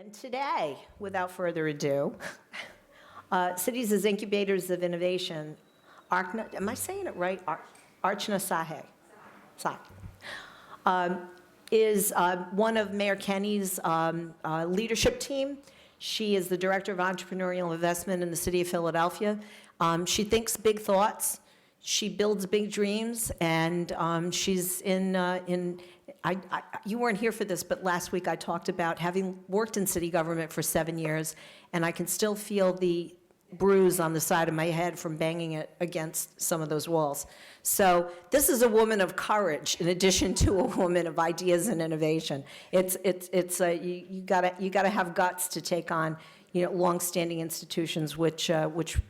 And today, without further ado, Cities as Incubators of Innovation, Archna, am I saying it right? Archna Sahay. Is one of Mayor Kenny's leadership team. She is the Director of Entrepreneurial Investment in the City of Philadelphia. She thinks big thoughts. She builds big dreams, and she's you weren't here for this, but last week I talked about having worked in city government for 7 years, and I can still feel the bruise on the side of my head from banging it against some of those walls. So this is a woman of courage, in addition to a woman of ideas and innovation. You gotta have guts to take on, long-standing institutions, which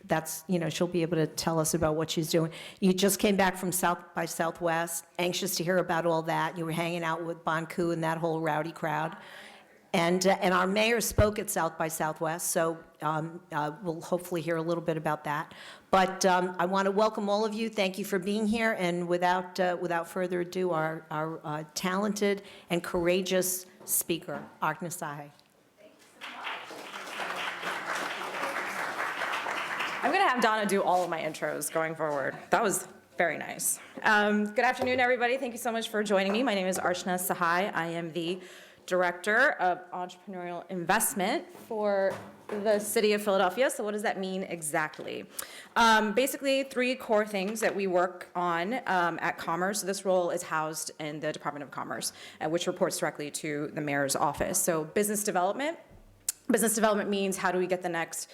that's, she'll be able to tell us about what she's doing. You just came back from South by Southwest, anxious to hear about all that. You were hanging out with Bonku and that whole rowdy crowd. And our mayor spoke at South by Southwest, so we'll hopefully hear a little bit about that. But I want to welcome all of you. Thank you for being here. And without further ado, our talented and courageous speaker, Archna Sahay. I'm going to have Donna do all of my intros going forward. That was very nice. Good afternoon, everybody. Thank you so much for joining me. My name is Archna Sahay. I am the Director of Entrepreneurial Investment for the City of Philadelphia. So what does that mean exactly? Basically, 3 core things that we work on at Commerce. So this role is housed in the Department of Commerce, which reports directly to the mayor's office. So business development. Business development means how do we get the next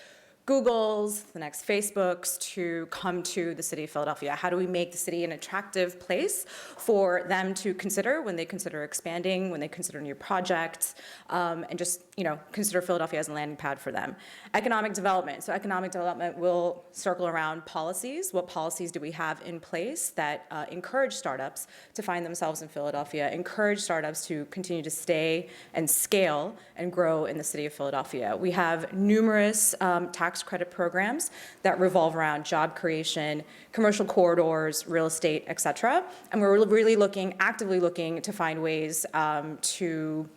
Googles, the next Facebooks to come to the city of Philadelphia? How do we make the city an attractive place for them to consider when they consider expanding, when they consider new projects, and just consider Philadelphia as a landing pad for them? Economic development. So economic development will circle around policies. What policies do we have in place that encourage startups to find themselves in Philadelphia, encourage startups to continue to stay and scale and grow in the city of Philadelphia? We have numerous tax credit programs that revolve around job creation, commercial corridors, real estate, et cetera. And we're really actively looking to find ways to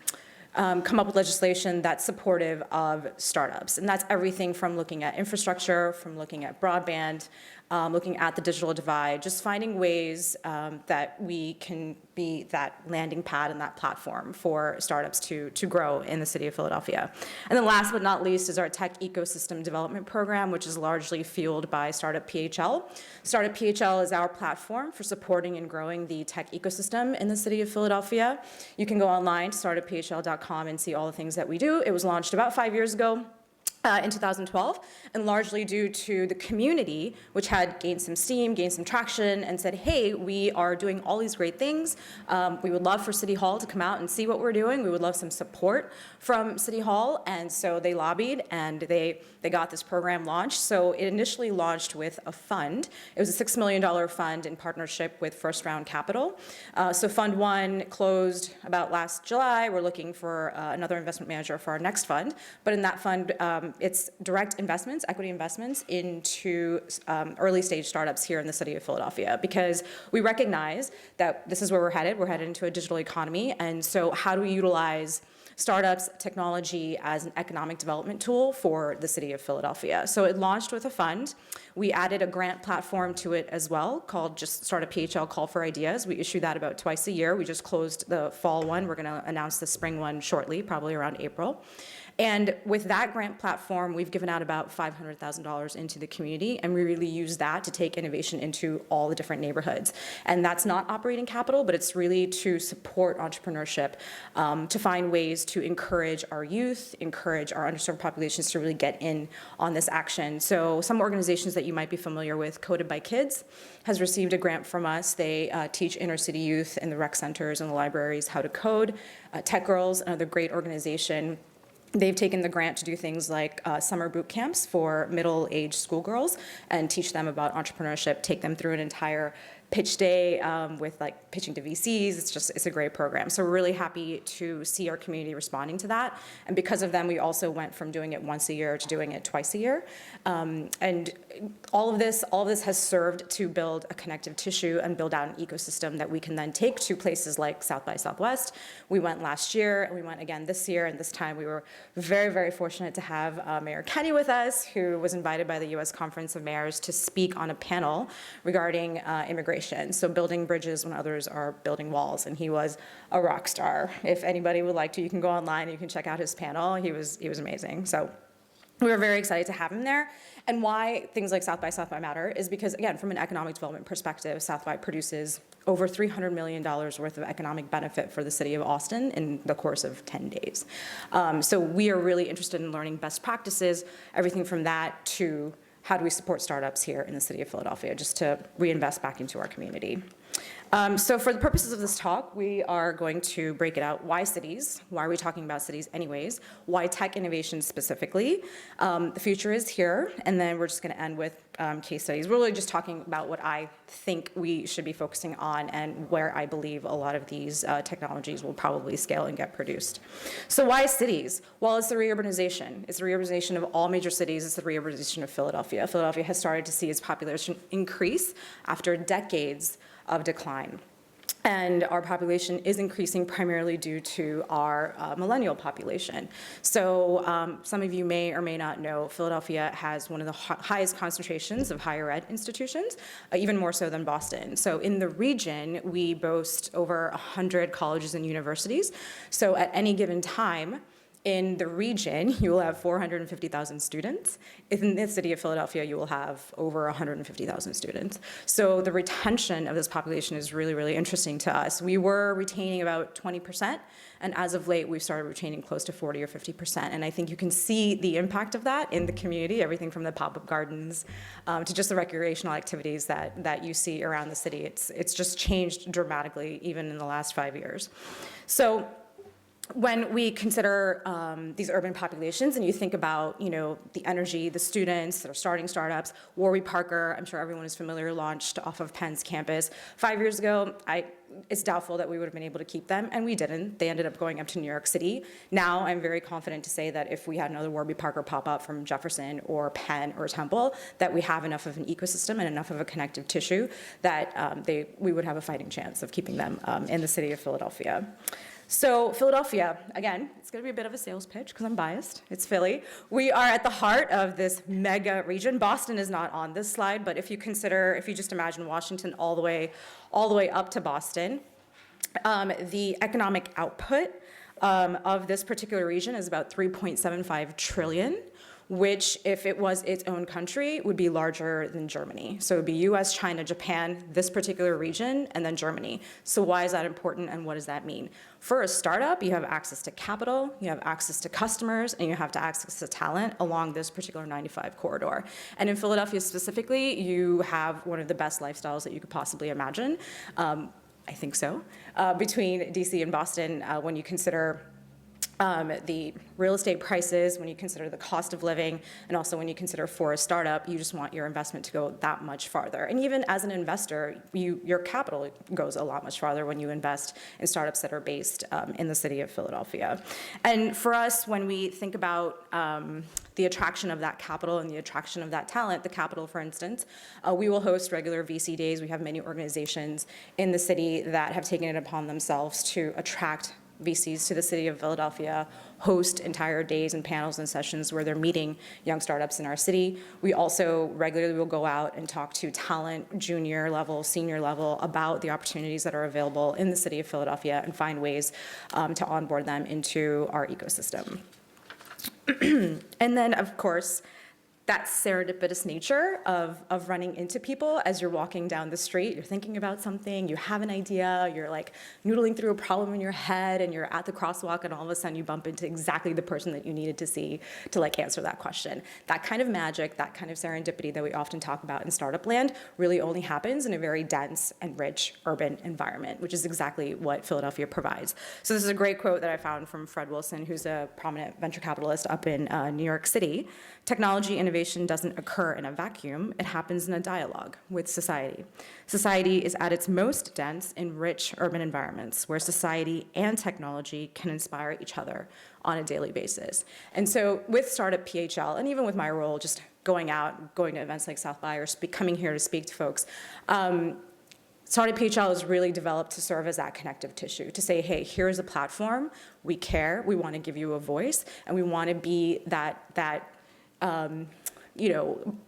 come up with legislation that's supportive of startups. And that's everything from looking at infrastructure, from looking at broadband, looking at the digital divide, just finding ways that we can be that landing pad and that platform for startups to grow in the city of Philadelphia. And then last but not least is our Tech Ecosystem Development Program, which is largely fueled by Startup PHL. Startup PHL is our platform for supporting and growing the tech ecosystem in the city of Philadelphia. You can go online to startupphl.com and see all the things that we do. It was launched about 5 years ago. In 2012, and largely due to the community, which had gained some steam, gained some traction, and said, hey, we are doing all these great things. We would love for City Hall to come out and see what we're doing. We would love some support from City Hall, and so they lobbied, and they got this program launched. So it initially launched with a fund. It was a $6 million fund in partnership with First Round Capital. So Fund 1 closed about last July. We're looking for another investment manager for our next fund, but in that fund, it's direct investments, equity investments into early stage startups here in the city of Philadelphia, because we recognize that this is where we're headed. We're headed into a digital economy, and so how do we utilize startups, technology as an economic development tool for the city of Philadelphia? So it launched with a fund. We added a grant platform to it as well called just Startup PHL Call for Ideas. We issue that about twice a year. We just closed the fall one. We're going to announce the spring one shortly, probably around April. And with that grant platform, we've given out about $500,000 into the community, and we really use that to take innovation into all the different neighborhoods. And that's not operating capital, but it's really to support entrepreneurship, to find ways to encourage our youth, encourage our underserved populations to really get in on this action. So some organizations that you might be familiar with, Coded by Kids, has received a grant from us. They teach inner city youth in the rec centers and the libraries how to code. Tech Girls, another great organization, they've taken the grant to do things like summer boot camps for middle-aged schoolgirls and teach them about entrepreneurship, take them through an entire pitch day with like pitching to VCs. It's a great program. So we're really happy to see our community responding to that. And because of them, we also went from doing it once a year to doing it twice a year. And all of this has served to build a connective tissue and build out an ecosystem that we can then take to places like South by Southwest. We went last year, and we went again this year, and this time we were very, very fortunate to have Mayor Kenny with us, who was invited by the U.S. Conference of Mayors to speak on a panel regarding immigration, so building bridges when others are building walls, and he was a rock star. If anybody would like to, you can go online and you can check out his panel. He was amazing. So we were very excited to have him there. And why things like South by matter is because, again, from an economic development perspective, South by produces over $300 million worth of economic benefit for the city of Austin in the course of 10 days. So we are really interested in learning best practices, everything from that to how do we support startups here in the city of Philadelphia, just to reinvest back into our community. So for the purposes of this talk, we are going to break it out. Why cities? Why are we talking about cities anyways? Why tech innovation specifically? The future is here, and then we're just going to end with case studies. We're really just talking about what I think we should be focusing on and where I believe a lot of these technologies will probably scale and get produced. So why cities? Well, it's the reurbanization. It's the reurbanization of all major cities. It's the reurbanization of Philadelphia. Philadelphia has started to see its population increase after decades of decline. And our population is increasing primarily due to our millennial population. So some of you may or may not know, Philadelphia has one of the highest concentrations of higher ed institutions, even more so than Boston. So in the region, we boast over 100 colleges and universities. So at any given time, in the region, you will have 450,000 students. In the city of Philadelphia, you will have over 150,000 students. So the retention of this population is really, really interesting to us. We were retaining about 20%, and as of late, we've started retaining close to 40 or 50%. And I think you can see the impact of that in the community, everything from the pop-up gardens to just the recreational activities that you see around the city. It's just changed dramatically, even in the last 5 years. So when we consider these urban populations and you think about, the energy, the students that are starting startups, Warby Parker, I'm sure everyone is familiar, launched off of Penn's campus. 5 years ago, it's doubtful that we would have been able to keep them, and we didn't. They ended up going up to New York City. Now I'm very confident to say that if we had another Warby Parker pop up from Jefferson or Penn or Temple, that we have enough of an ecosystem and enough of a connective tissue that we would have a fighting chance of keeping them in the city of Philadelphia. So Philadelphia, again, it's going to be a bit of a sales pitch because I'm biased. It's Philly. We are at the heart of this mega region. Boston is not on this slide, but if you just imagine Washington all the way up to Boston, the economic output of this particular region is about 3.75 trillion, which, if it was its own country, would be larger than Germany. So it would be US, China, Japan, this particular region, and then Germany. So why is that important, and what does that mean? For a startup, you have access to capital, you have access to customers, and you have access to talent along this particular 95 corridor. And in Philadelphia specifically, you have one of the best lifestyles that you could possibly imagine. I think so. Between DC and Boston, when you consider the real estate prices, when you consider the cost of living, and also when you consider for a startup, you just want your investment to go that much farther. And even as an investor, your capital goes a lot much farther when you invest in startups that are based in the city of Philadelphia. And for us, when we think about the attraction of that capital and the attraction of that talent, the capital, for instance, we will host regular VC days. We have many organizations in the city that have taken it upon themselves to attract VCs to the city of Philadelphia, host entire days and panels and sessions where they're meeting young startups in our city. We also regularly will go out and talk to talent, junior level, senior level, about the opportunities that are available in the city of Philadelphia and find ways to onboard them into our ecosystem. And then, of course, that serendipitous nature of running into people as you're walking down the street. You're thinking about something, you have an idea, you're like noodling through a problem in your head, and you're at the crosswalk, and all of a sudden you bump into exactly the person that you needed to see to answer that question. That kind of magic, that kind of serendipity that we often talk about in startup land really only happens in a very dense and rich urban environment, which is exactly what Philadelphia provides. So this is a great quote that I found from Fred Wilson, who's a prominent venture capitalist up in New York City. Technology innovation innovation doesn't occur in a vacuum, it happens in a dialogue with society. Society is at its most dense in rich urban environments where society and technology can inspire each other on a daily basis. And so with Startup PHL, and even with my role, just going out, going to events like South by, or coming here to speak to folks, Startup PHL is really developed to serve as that connective tissue, to say, hey, here's a platform, we care, we want to give you a voice, and we want to be that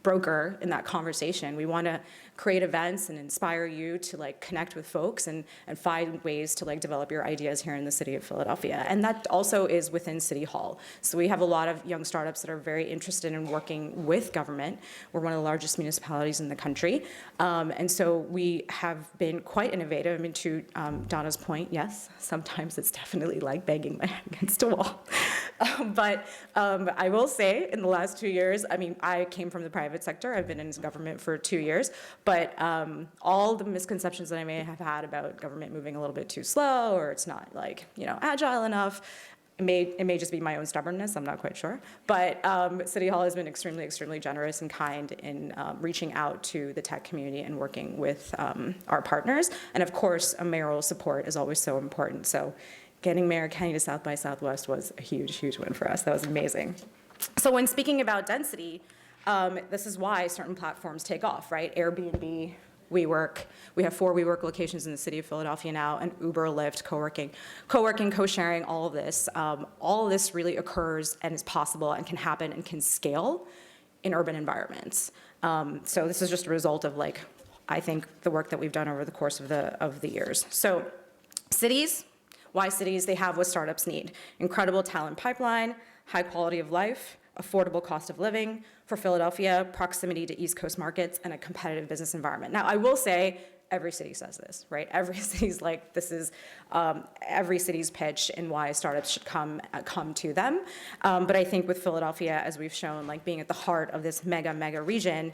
broker in that conversation. We want to create events and inspire you to like connect with folks and find ways to like develop your ideas here in the city of Philadelphia. And that also is within City Hall. So we have a lot of young startups that are very interested in working with government. We're one of the largest municipalities in the country. And so we have been quite innovative. I mean, to Donna's point, yes, sometimes it's definitely like banging my head against a wall. But I will say in the last 2 years, I mean, I came from the private sector. I've been in government for 2 years. But all the misconceptions that I may have had about government moving a little bit too slow, or it's not like, agile enough, it may just be my own stubbornness, I'm not quite sure. But City Hall has been extremely, extremely generous and kind in reaching out to the tech community and working with our partners. And of course, a mayoral support is always so important. So getting Mayor Kenny to South by Southwest was a huge, huge win for us. That was amazing. So when speaking about density, this is why certain platforms take off, right? Airbnb, WeWork. We have 4 WeWork locations in the city of Philadelphia now, and Uber, Lyft, co-working, co-sharing, all of this. All of this really occurs and is possible and can happen and can scale in urban environments. So this is just a result of, like, I think, the work that we've done over the course of the years. So cities, why cities? They have what startups need. Incredible talent pipeline, high quality of life, affordable cost of living. For Philadelphia, proximity to East Coast markets, and a competitive business environment. Now, I will say, every city says this, right? Every city's like, this is every city's pitch and why startups should come to them. But I think with Philadelphia, as we've shown, like being at the heart of this mega region,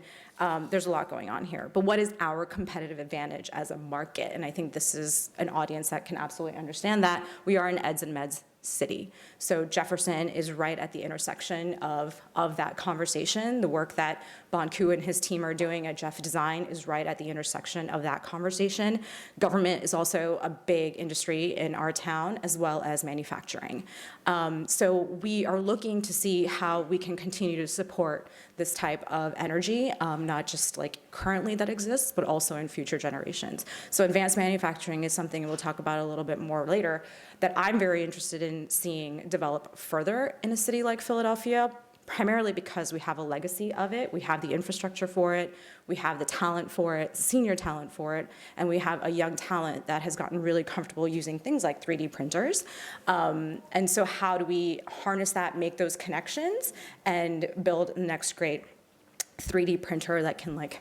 there's a lot going on here. But what is our competitive advantage as a market? And I think this is an audience that can absolutely understand that. We are an eds and meds city. So Jefferson is right at the intersection of that conversation. The work that Bon Ku and his team are doing at Jeff Design is right at the intersection of that conversation. Government is also a big industry in our town, as well as manufacturing. So we are looking to see how we can continue to support this type of energy, not just like currently that exists, but also in future generations. So advanced manufacturing is something we'll talk about a little bit more later that I'm very interested in seeing develop further in a city like Philadelphia, primarily because we have a legacy of it. We have the infrastructure for it. We have the talent for it, senior talent for it, and we have a young talent that has gotten really comfortable using things like 3D printers. And so how do we harness that, make those connections, and build the next great 3D printer that can like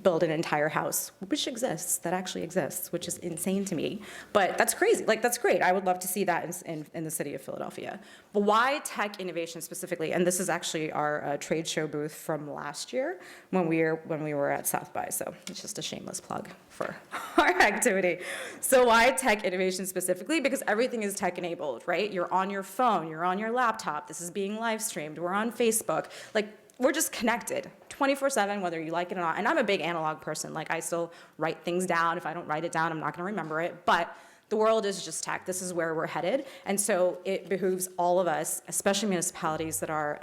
build an entire house, which exists, that actually exists, which is insane to me. But that's crazy, like that's great. I would love to see that in the city of Philadelphia. But why tech innovation specifically? And this is actually our trade show booth from last year when we were at South by, so it's just a shameless plug for our activity. So why tech innovation specifically? Because everything is tech enabled, right? You're on your phone, you're on your laptop, this is being live streamed, we're on Facebook, like we're just connected 24/7, whether you like it or not. And I'm a big analog person. Like I still write things down. If I don't write it down, I'm not gonna remember it. But the world is just tech. This is where we're headed. And so it behooves all of us, especially municipalities that are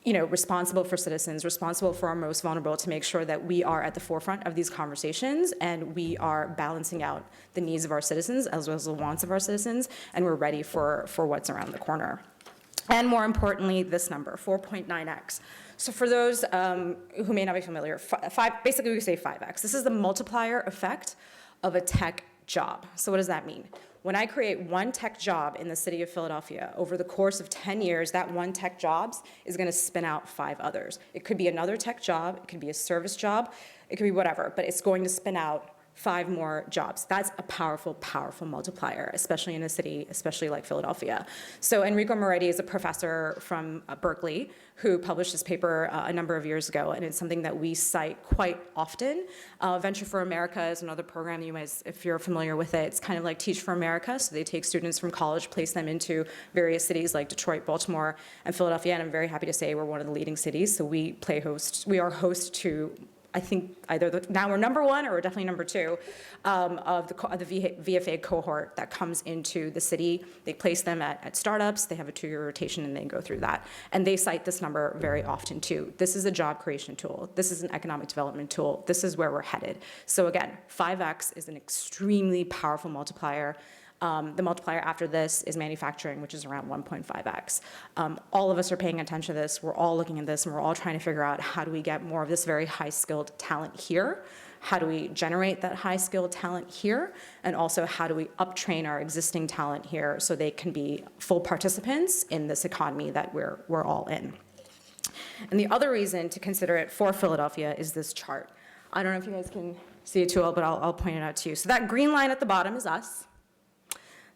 responsible for citizens, responsible for our most vulnerable, to make sure that we are at the forefront of these conversations and we are balancing out the needs of our citizens as well as the wants of our citizens, and we're ready for what's around the corner. And more importantly, this number, 4.9x. So for those who may not be familiar, basically we say 5x. This is the multiplier effect of a tech job. So what does that mean? When I create one tech job in the city of Philadelphia, over the course of 10 years, that one tech job is gonna spin out 5 others. It could be another tech job, it could be a service job, it could be whatever, but it's going to spin out 5 more jobs. That's a powerful, powerful multiplier, especially in a city, especially like Philadelphia. So Enrico Moretti is a professor from Berkeley who published this paper a number of years ago, and it's something that we cite quite often. Venture for America is another program you guys, if you're familiar with it, it's kind of like Teach for America. So they take students from college, place them into various cities like Detroit, Baltimore, and Philadelphia, and I'm very happy to say we're one of the leading cities. So we are host to, I think now we're number 1 or we're definitely number 2 of the VFA cohort that comes into the city. They place them at startups. They have a 2-year rotation and they go through that. And they cite this number very often too. This is a job creation tool. This is an economic development tool. This is where we're headed. So again, 5X is an extremely powerful multiplier. The multiplier after this is manufacturing, which is around 1.5x. All of us are paying attention to this. We're all looking at this, and we're all trying to figure out how do we get more of this very high-skilled talent here? How do we generate that high-skilled talent here? And also, how do we uptrain our existing talent here so they can be full participants in this economy that we're all in? And the other reason to consider it for Philadelphia is this chart. I don't know if you guys can see it too well, but I'll point it out to you. So that green line at the bottom is us.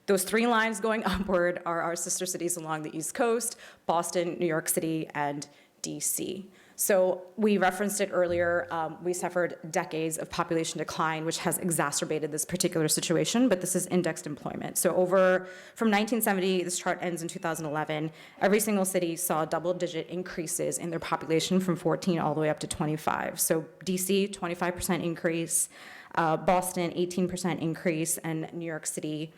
Those 3 lines going upward are our sister cities along the East Coast: Boston, New York City, and DC. So we referenced it earlier. We suffered decades of population decline, which has exacerbated this particular situation, but this is indexed employment. So from 1970, this chart ends in 2011, every single city saw double-digit increases in their population from 14 all the way up to 25. So DC, 25% increase, Boston, 18% increase, and New York City,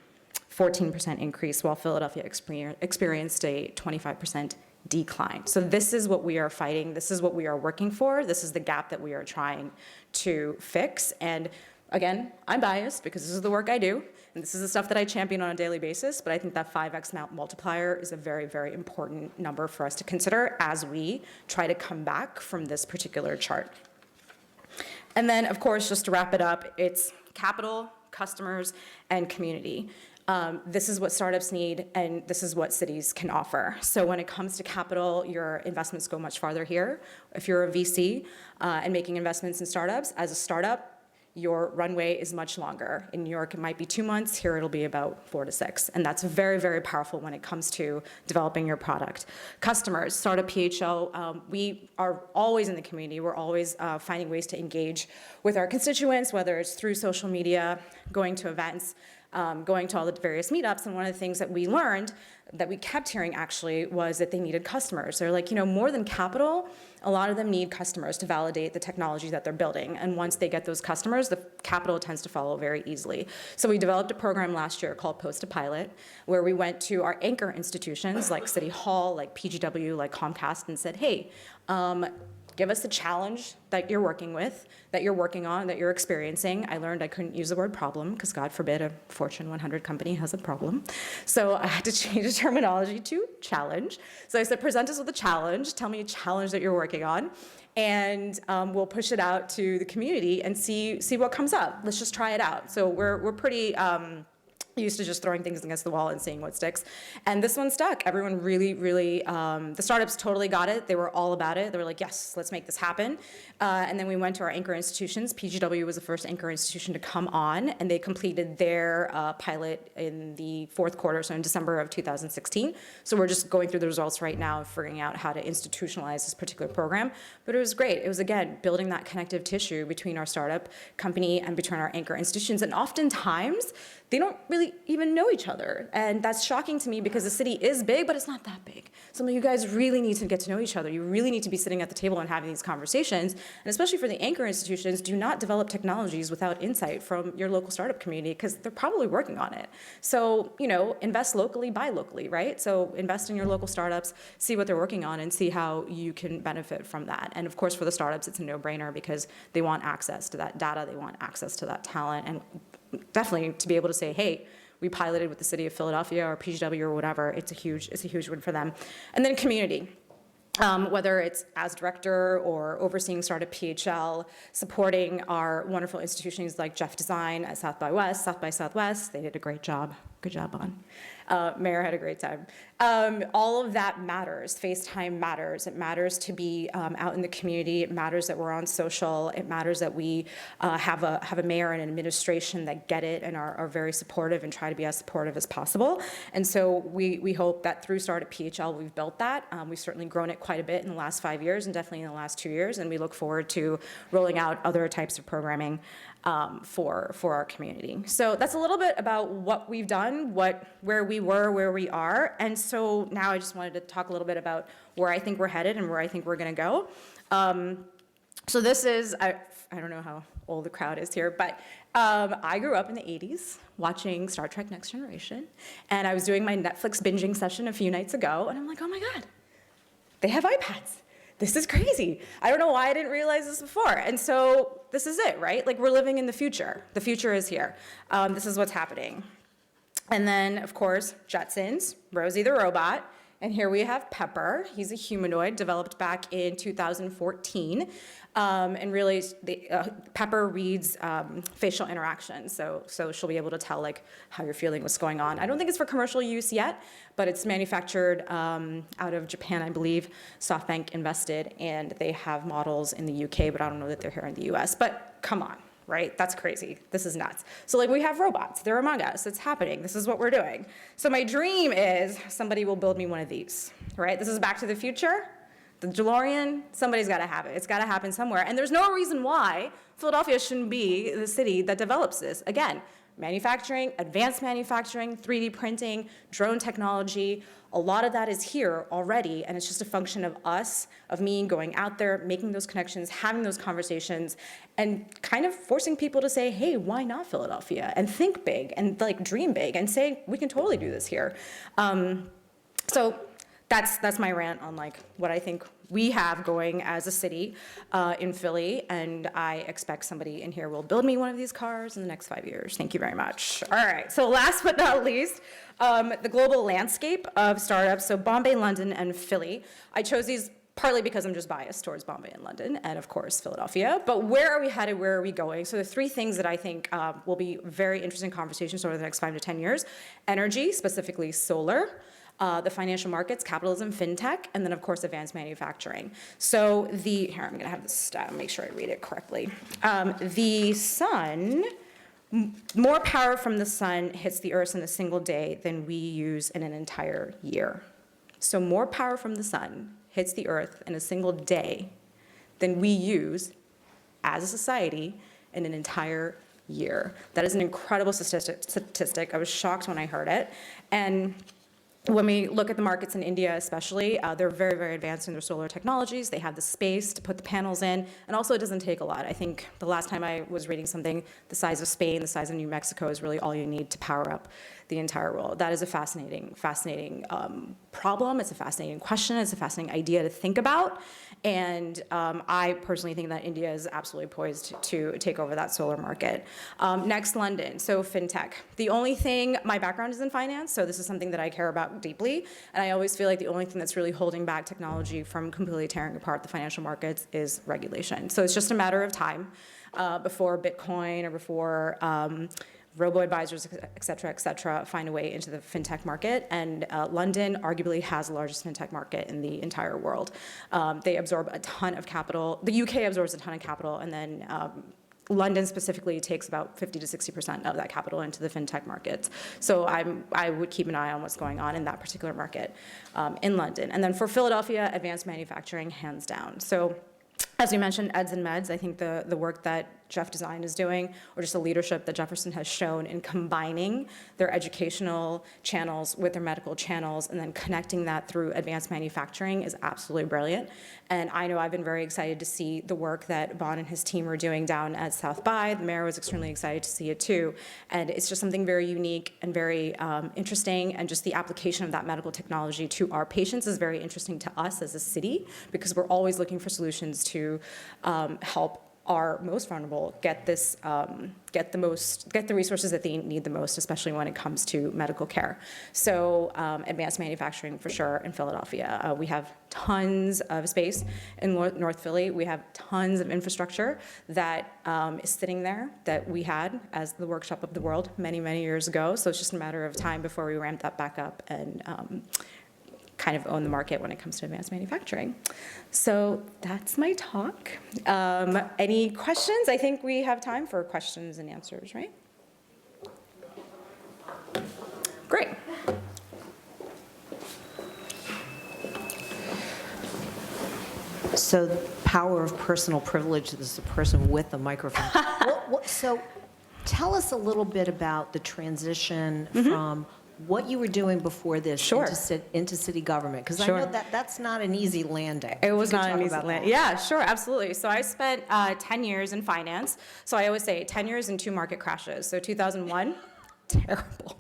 14% increase, while Philadelphia experienced a 25% decline. So this is what we are fighting. This is what we are working for. This is the gap that we are trying to fix. And again, I'm biased because this is the work I do, and this is the stuff that I champion on a daily basis, but I think that 5x multiplier is a very, very important number for us to consider as we try to come back from this particular chart. And then, of course, just to wrap it up, it's capital, customers, and community. This is what startups need, and this is what cities can offer. So when it comes to capital, your investments go much farther here. If you're a VC and making investments in startups, as a startup, your runway is much longer. In New York, it might be 2 months. Here, it'll be about 4 to 6. And that's very, very powerful when it comes to developing your product. Customers, Startup PHL, we are always in the community. We're always finding ways to engage with our constituents, whether it's through social media, going to events, going to all the various meetups. And one of the things that we learned, that we kept hearing actually, was that they needed customers. They're like, more than capital, a lot of them need customers to validate the technology that they're building. And once they get those customers, the capital tends to follow very easily. So we developed a program last year called Post a Pilot, where we went to our anchor institutions like City Hall, like PGW, like Comcast, and said, hey, give us a challenge that you're working with, that you're working on, that you're experiencing. I learned I couldn't use the word problem because, God forbid, a Fortune 100 company has a problem. So I had to change the terminology to challenge. So I said, present us with a challenge. Tell me a challenge that you're working on. And we'll push it out to the community and see what comes up. Let's just try it out. So we're pretty used to just throwing things against the wall and seeing what sticks. And this one stuck. Everyone really, really, the startups totally got it. They were all about it. They were like, yes, let's make this happen. And then we went to our anchor institutions. PGW was the first anchor institution to come on, and they completed their pilot in the 4th quarter, so in December of 2016. So we're just going through the results right now and figuring out how to institutionalize this particular program. But it was great. It was, again, building that connective tissue between our startup company and between our anchor institutions. And oftentimes, they don't really even know each other. And that's shocking to me because the city is big, but it's not that big. Some of you guys really need to get to know each other. You really need to be sitting at the table and having these conversations. And especially for the anchor institutions, do not develop technologies without insight from your local startup community because they're probably working on it. So, invest locally, buy locally, right? So invest in your local startups, see what they're working on, and see how you can benefit from that. And of course, for the startups, it's a no-brainer because they want access to that data, they want access to that talent, and definitely to be able to say, hey, we piloted with the city of Philadelphia or PGW or whatever, it's a huge win for them. And then community. Whether it's as director or overseeing Startup PHL, supporting our wonderful institutions like Jeff Design at South by Southwest, they did a great job. Good job, on. Mayor had a great time. All of that matters. FaceTime matters. It matters to be out in the community. It matters that we're on social. It matters that we have a mayor and an administration that get it and are very supportive and try to be as supportive as possible. And so we hope that through Start at PHL, we've built that. We've certainly grown it quite a bit in the last 5 years and definitely in the last 2 years. And we look forward to rolling out other types of programming for our community. So that's a little bit about what we've done, where we were, where we are. And so now I just wanted to talk a little bit about where I think we're headed and where I think we're going to go. So this is, I don't know how old the crowd is here, but I grew up in the 80s watching Star Trek Next Generation. And I was doing my Netflix binging session a few nights ago. And I'm like, oh my God, they have iPads. This is crazy. I don't know why I didn't realize this before. And so this is it, right? Like, we're living in the future. The future is here. This is what's happening. And then, of course, Jetsons, Rosie the robot. And here we have Pepper. He's a humanoid developed back in 2014. And really, Pepper reads facial interactions. So she'll be able to tell like how you're feeling, what's going on. I don't think it's for commercial use yet, but it's manufactured out of Japan, I believe. SoftBank invested, and they have models in the UK, but I don't know that they're here in the US. But come on. Right? That's crazy. This is nuts. So like, we have robots. They're among us. It's happening. This is what we're doing. So my dream is somebody will build me one of these, right? This is Back to the Future. The DeLorean, somebody's got to have it. It's got to happen somewhere. And there's no reason why Philadelphia shouldn't be the city that develops this. Again, manufacturing, advanced manufacturing, 3D printing, drone technology, a lot of that is here already, and it's just a function of us, of me going out there, making those connections, having those conversations, and kind of forcing people to say, hey, why not Philadelphia? And think big, and like dream big, and say, we can totally do this here. So that's my rant on like what I think we have going as a city in Philly, and I expect somebody in here will build me one of these cars in the next 5 years. Thank you very much. All right, so last but not least, the global landscape of startups, so Bombay, London, and Philly. I chose these partly because I'm just biased towards Bombay and London, and of course Philadelphia, but where are we headed, where are we going? So the three things that I think will be very interesting conversations over the next 5 to 10 years: energy, specifically solar, the financial markets, capitalism, fintech, and then of course advanced manufacturing. So here, I'm gonna have this, make sure I read it correctly. The sun, more power from the sun hits the earth in a single day than we use in an entire year. So more power from the sun hits the earth in a single day than we use as a society in an entire year. That is an incredible statistic. I was shocked when I heard it. And when we look at the markets in India especially, they're very, very advanced in their solar technologies. They have the space to put the panels in, and also it doesn't take a lot. I think the last time I was reading something, the size of Spain, the size of New Mexico is really all you need to power up the entire world. That is a fascinating problem. It's a fascinating question. It's a fascinating idea to think about. And I personally think that India is absolutely poised to take over that solar market. Next, London, so fintech. The only thing, my background is in finance, so this is something that I care about deeply. And I always feel like the only thing that's really holding back technology from completely tearing apart the financial markets is regulation. So it's just a matter of time before Bitcoin or before robo-advisors, et cetera, find a way into the fintech market. And London arguably has the largest fintech market in the entire world. They absorb a ton of capital. The UK absorbs a ton of capital, and then London specifically takes about 50 to 60% of that capital into the fintech markets. So I would keep an eye on what's going on in that particular market in London. And then for Philadelphia, advanced manufacturing, hands down. So as we mentioned, eds and meds, I think the work that Jeff Design is doing, or just the leadership that Jefferson has shown in combining their educational channels with their medical channels and then connecting that through advanced manufacturing is absolutely brilliant. And I know I've been very excited to see the work that Bon and his team are doing down at South by. The mayor was extremely excited to see it too. And it's just something very unique and very interesting, and just the application of that medical technology to our patients is very interesting to us as a city, because we're always looking for solutions to help are most vulnerable get the resources that they need the most, especially when it comes to medical care. So advanced manufacturing for sure in Philadelphia. We have tons of space in North Philly. We have tons of infrastructure that is sitting there that we had as the workshop of the world many, many years ago. So it's just a matter of time before we ramp that back up and kind of own the market when it comes to advanced manufacturing. So that's my talk. Any questions? I think we have time for questions and answers, right? Great. So the power of personal privilege is the person with the microphone. So tell us a little bit about the transition from what you were doing before this Sure. into city government, because Sure. I know that that's not an easy landing. It was If you could not an talk easy about land. that. Yeah, sure, absolutely. So I spent 10 years in finance. So I always say 10 years and 2 market crashes. So 2001, terrible.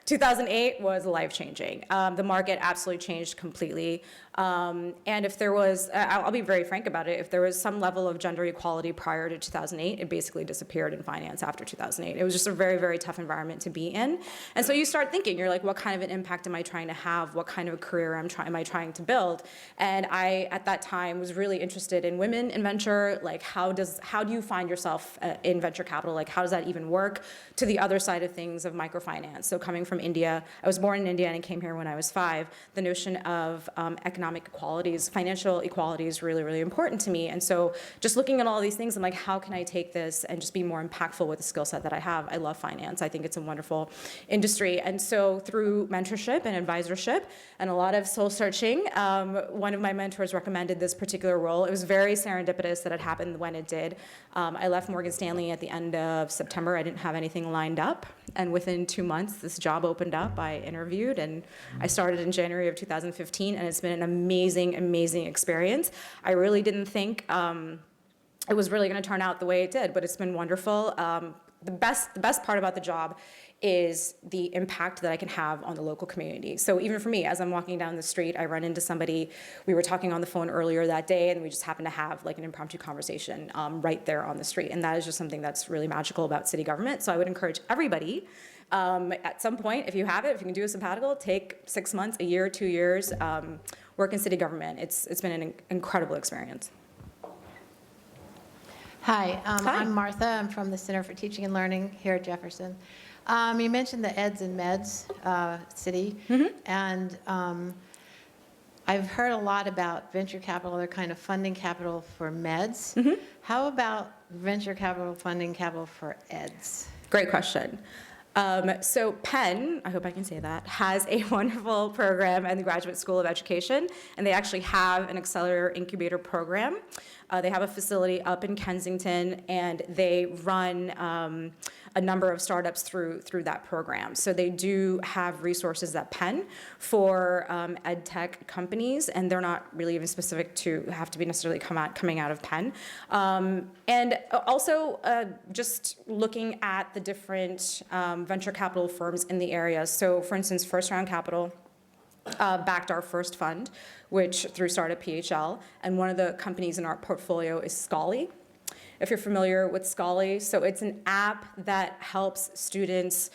2008 was life-changing. The market absolutely changed completely. And if there was, I'll be very frank about it, if there was some level of gender equality prior to 2008, it basically disappeared in finance after 2008. It was just a very, very tough environment to be in. And so you start thinking, you're like, what kind of an impact am I trying to have? What kind of a career am I trying to build? And I, at that time, was really interested in women in venture. Like, how do you find yourself in venture capital? Like, how does that even work? To the other side of things of microfinance. So coming from India, I was born in India and I came here when I was 5. The notion of economic equalities, financial equality is really, really important to me. And so just looking at all these things, I'm like, how can I take this and just be more impactful with the skill set that I have? I love finance. I think it's a wonderful industry. And so through mentorship and advisorship and a lot of soul searching, one of my mentors recommended this particular role. It was very serendipitous that it happened when it did. I left Morgan Stanley at the end of September. I didn't have anything lined up. And within 2 months, this job opened up. I interviewed, and I started in January of 2015, and it's been an amazing, amazing experience. I really didn't think it was really going to turn out the way it did, but it's been wonderful. The best part about the job is the impact that I can have on the local community. So even for me, as I'm walking down the street, I run into somebody. We were talking on the phone earlier that day, and we just happened to have like an impromptu conversation right there on the street. And that is just something that's really magical about city government. So I would encourage everybody, at some point, if you have it, if you can do a sabbatical, take 6 months, a year, 2 years, work in city government. It's been an incredible experience. Hi, Hi. I'm Martha. I'm from the Center for Teaching and Learning here at Jefferson. You mentioned the eds and meds city, and I've heard a lot about venture capital, other kind of funding capital for meds. How about venture capital funding capital for eds? Great question. So Penn, I hope I can say that, has a wonderful program at the Graduate School of Education, and they actually have an accelerator incubator program. They have a facility up in Kensington, and they run a number of startups through that program. So they do have resources at Penn for ed tech companies, and they're not really even specific to have to be necessarily coming out of Penn. And also just looking at the different venture capital firms in the area. So for instance, First Round Capital backed our first fund, which through Startup PHL, and one of the companies in our portfolio is Scholly. If you're familiar with Scholly, so it's an app that helps students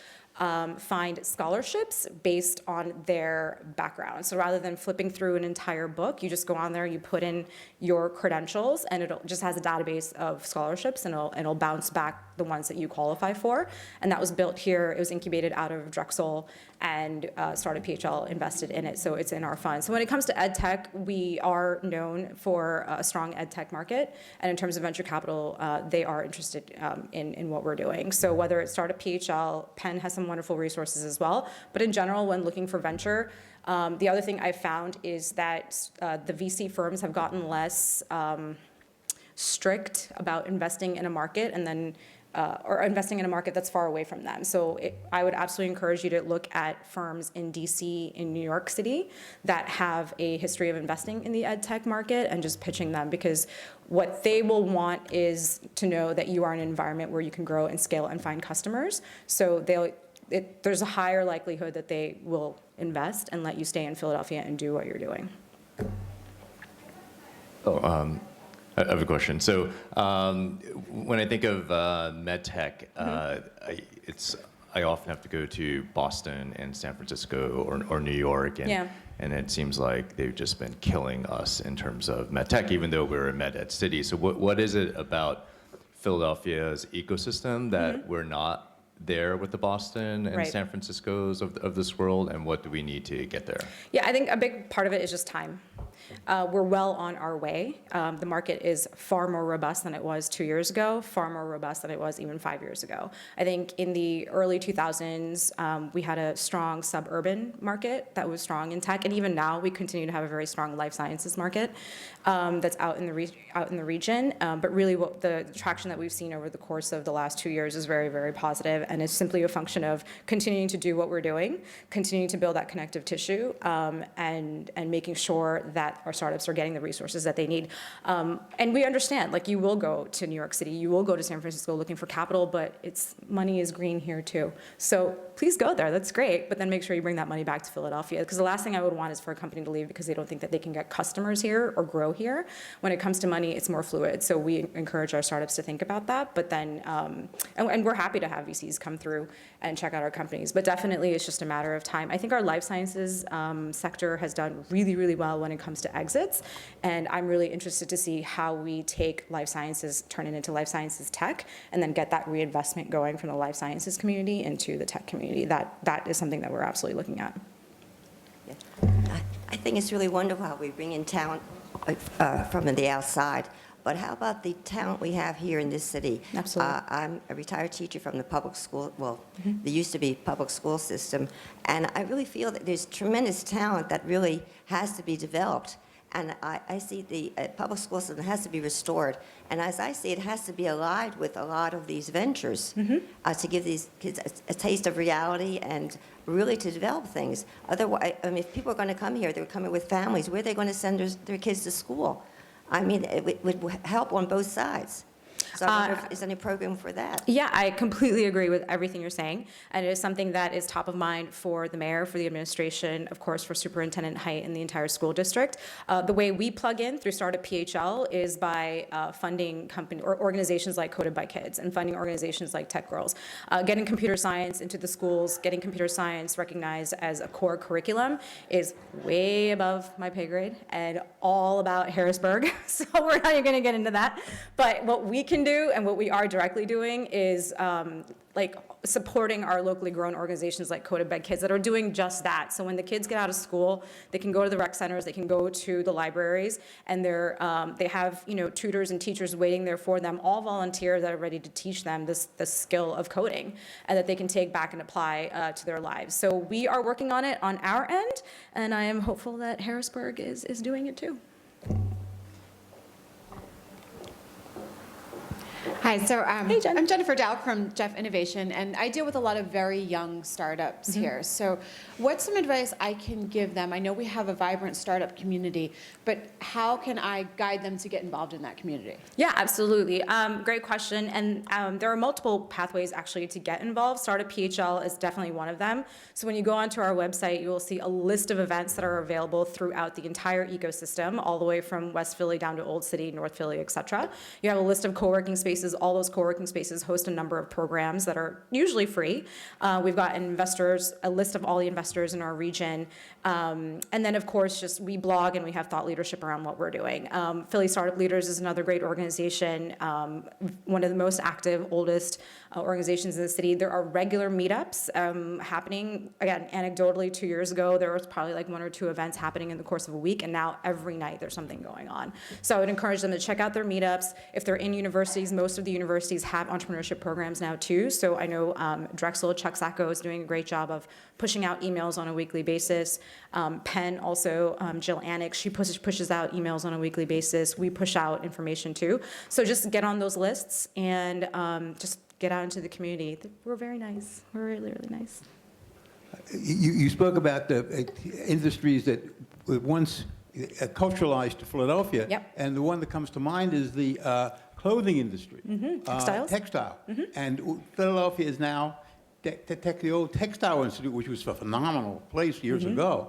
find scholarships based on their background. So rather than flipping through an entire book, you just go on there, you put in your credentials, and it just has a database of scholarships, and it'll bounce back the ones that you qualify for. And that was built here. It was incubated out of Drexel, and Startup PHL invested in it, so it's in our fund. So when it comes to ed tech, we are known for a strong ed tech market, and in terms of venture capital, they are interested in what we're doing. So whether it's Startup PHL, Penn has some wonderful resources as well, but in general, when looking for venture, the other thing I've found is that the VC firms have gotten less strict about investing in a market and then or investing in a market that's far away from them. So I would absolutely encourage you to look at firms in DC, in New York City, that have a history of investing in the ed tech market and just pitching them, because what they will want is to know that you are in an environment where you can grow and scale and find customers. So there's a higher likelihood that they will invest and let you stay in Philadelphia and do what you're doing. I have a question. So when I think of MedTech, I often have to go to Boston and San Francisco or New York, and it seems like they've just been killing us in terms of MedTech, even though we're a med-ed city. So what is it about Philadelphia's ecosystem that we're not there with the Boston and San Franciscos of this world, and what do we need to get there? Yeah, I think a big part of it is just time. We're well on our way. The market is far more robust than it was 2 years ago, far more robust than it was even 5 years ago. I think in the early 2000s, we had a strong suburban market that was strong in tech, and even now we continue to have a very strong life sciences market that's out in the region. But really, what the traction that we've seen over the course of the last 2 years is very, very positive, and it's simply a function of continuing to do what we're doing, continuing to build that connective tissue, and making sure that our startups are getting the resources that they need. And we understand, like, you will go to New York City, you will go to San Francisco looking for capital, but money is green here too. So please go there, that's great, but then make sure you bring that money back to Philadelphia, because the last thing I would want is for a company to leave because they don't think that they can get customers here or grow here. When it comes to money, it's more fluid. So we encourage our startups to think about that, but then, and we're happy to have VCs come through and check out our companies, but definitely it's just a matter of time. I think our life sciences sector has done really, really well when it comes to exits, and I'm really interested to see how we take life sciences, turn it into life sciences tech, and then get that reinvestment going from the life sciences community into the tech community. That is something that we're absolutely looking at. I think it's really wonderful how we bring in talent from the outside. But how about the talent we have here in this city? Absolutely. I'm a retired teacher from the public school, there used to be public school system, and I really feel that there's tremendous talent that really has to be developed. And I see the public school system has to be restored. And as I see it, has to be allied with a lot of these ventures to give these kids a taste of reality and really to develop things. Otherwise, I mean, if people are going to come here, they're coming with families. Where are they going to send their kids to school? I mean, it would help on both sides. So I wonder if there's any program for that. Yeah, I completely agree with everything you're saying, and it is something that is top of mind for the mayor, for the administration, of course, for Superintendent Height and the entire school district. The way we plug in through Startup PHL is by funding company or organizations like Coded by Kids and funding organizations like Tech Girls, getting computer science into the schools, getting computer science recognized as a core curriculum is way above my pay grade and all about Harrisburg. So we're not even going to get into that, but what we can do and what we are directly doing is like supporting our locally grown organizations like Coded by Kids that are doing just that. So when the kids get out of school, they can go to the rec centers, they can go to the libraries, and they have tutors and teachers waiting there for them, all volunteers that are ready to teach them this skill of coding, and that they can take back and apply to their lives. So we are working on it on our end, and I am hopeful that Harrisburg is doing it too. Hi, so Hey, Jen. I'm Jennifer Dow from Jeff Innovation, and I deal with a lot of very young startups here. So what's some advice I can give them? I know we have a vibrant startup community, but how can I guide them to get involved in that community? Yeah, absolutely. Great question. And there are multiple pathways actually to get involved. Startup PHL is definitely one of them. So when you go onto our website, you will see a list of events that are available throughout the entire ecosystem, all the way from West Philly down to Old City, North Philly, et cetera. You have a list of co-working spaces. All those co-working spaces host a number of programs that are usually free. We've got investors, a list of all the investors in our region. And then, of course, just we blog and we have thought leadership around what we're doing. Philly Startup Leaders is another great organization, one of the most active, oldest organizations in the city. There are regular meetups happening. Again, anecdotally, 2 years ago, there was probably like 1 or 2 events happening in the course of a week, and now every night there's something going on. So I would encourage them to check out their meetups. If they're in universities, most of the universities have entrepreneurship programs now too. So I know Drexel, Chuck Sacco is doing a great job of pushing out emails on a weekly basis. Penn also, Jill Annick, she pushes out emails on a weekly basis. We push out information too. So just get on those lists and just get out into the community. We're very nice. We're really, really nice. You spoke about the industries that were once culturalized to Philadelphia. Yep. And the one that comes to mind is the clothing industry. Textiles. Textile. And Philadelphia is now the old Textile Institute, which was a phenomenal place years ago.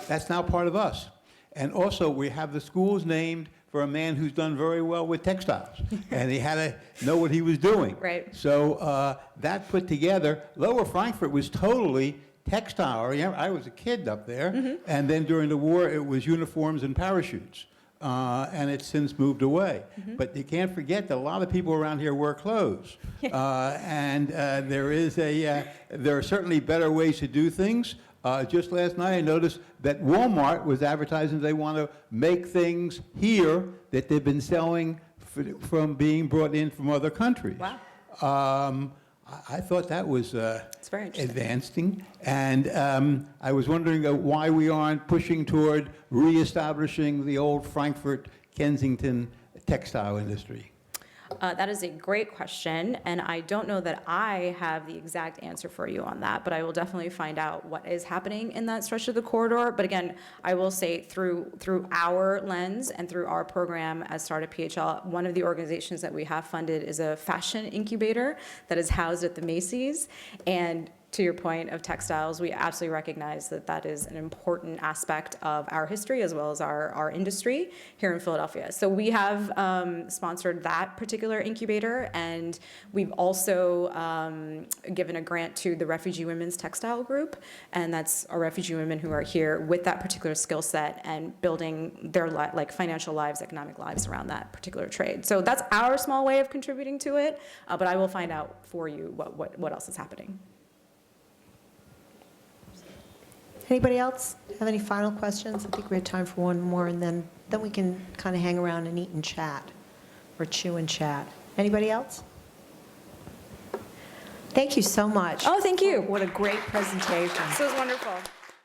That's now part of us. And also, we have the schools named for a man who's done very well with textiles. And he had to know what he was doing. Right. So that put together, Lower Frankfurt was totally textile. You know, I was a kid up there, and then during the war, it was uniforms and parachutes. And it's since moved away. But you can't forget that a lot of people around here wear clothes. And there are certainly better ways to do things. Just last night, I noticed that Walmart was advertising they want to make things here that they've been selling from being brought in from other countries. Wow. I thought that was It's very interesting. advancing, and I was wondering why we aren't pushing toward reestablishing the old Frankfurt, Kensington textile industry. That is a great question, and I don't know that I have the exact answer for you on that, but I will definitely find out what is happening in that stretch of the corridor. But again, I will say through our lens and through our program as Startup PHL, one of the organizations that we have funded is a fashion incubator that is housed at the Macy's. And to your point of textiles, we absolutely recognize that that is an important aspect of our history as well as our industry here in Philadelphia. So we have sponsored that particular incubator, and we've also given a grant to the Refugee Women's Textile Group, and that's our refugee women who are here with that particular skill set and building their financial lives, economic lives around that particular trade. So that's our small way of contributing to it, but I will find out for you what else is happening. Anybody else have any final questions? I think we have time for one more, and then we can kind of hang around and eat and chat, or chew and chat. Anybody else? Thank you so much. Oh, thank you. What a great presentation. This was wonderful.